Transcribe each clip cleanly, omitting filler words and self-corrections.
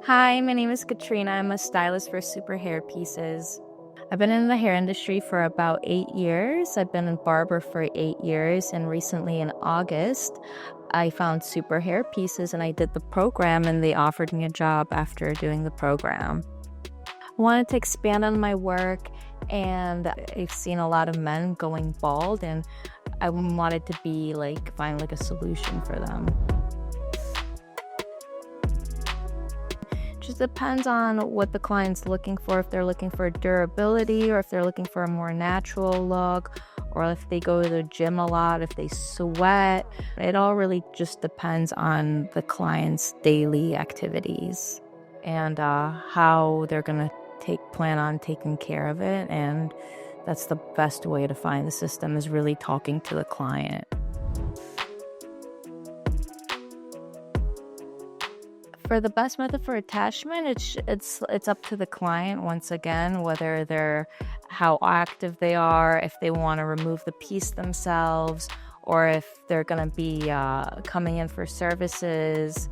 Hi, my name is Catherina. I'm a stylist for Superhairpieces. I've been in the hair industry for about 8 years. I've been a barber for 8 years, and recently in August, I found Superhairpieces and I did the program, and they offered me a job after doing the program. I wanted to expand on my work, and I've seen a lot of men going bald, and I wanted to find a solution for them. Just depends on what the client's looking for, if they're looking for durability or if they're looking for a more natural look, or if they go to the gym a lot, if they sweat. It all really just depends on the client's daily activities and how they're going to plan on taking care of it. And that's the best way to find the system, is really talking to the client. For the best method for attachment, it's up to the client once again, whether how active they are, if they want to remove the piece themselves, or if they're going to be coming in for services.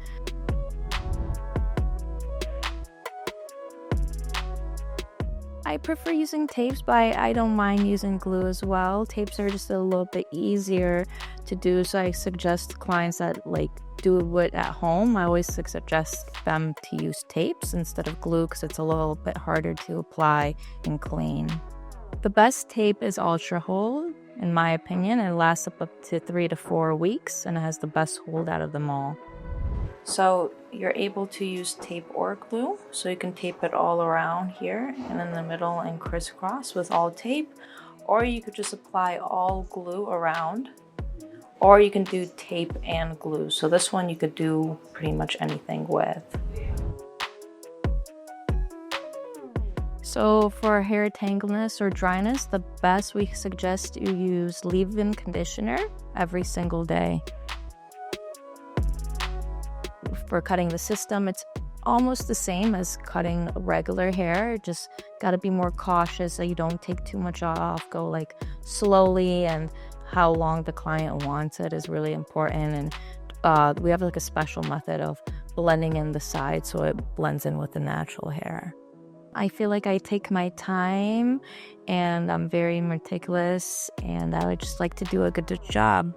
I prefer using tapes, but I don't mind using glue as well. Tapes are just a little bit easier to do, so I suggest clients that do it at home. I always suggest them to use tapes instead of glue because it's a little bit harder to apply and clean. The best tape is Ultra Hold, in my opinion. It lasts up to 3 to 4 weeks and it has the best hold out of them all. So you're able to use tape or glue, so you can tape it all around here and in the middle and crisscross with all tape, or you could just apply all glue around, or you can do tape and glue. So this one you could do pretty much anything with. So for hair tangleness or dryness, the best we suggest you use leave-in conditioner every single day. For cutting the system, it's almost the same as cutting regular hair. Just got to be more cautious so you don't take too much off. Go slowly, and how long the client wants it is really important. And we have a special method of blending in the sides so it blends in with the natural hair. I feel like I take my time and I'm very meticulous, and I would just like to do a good job.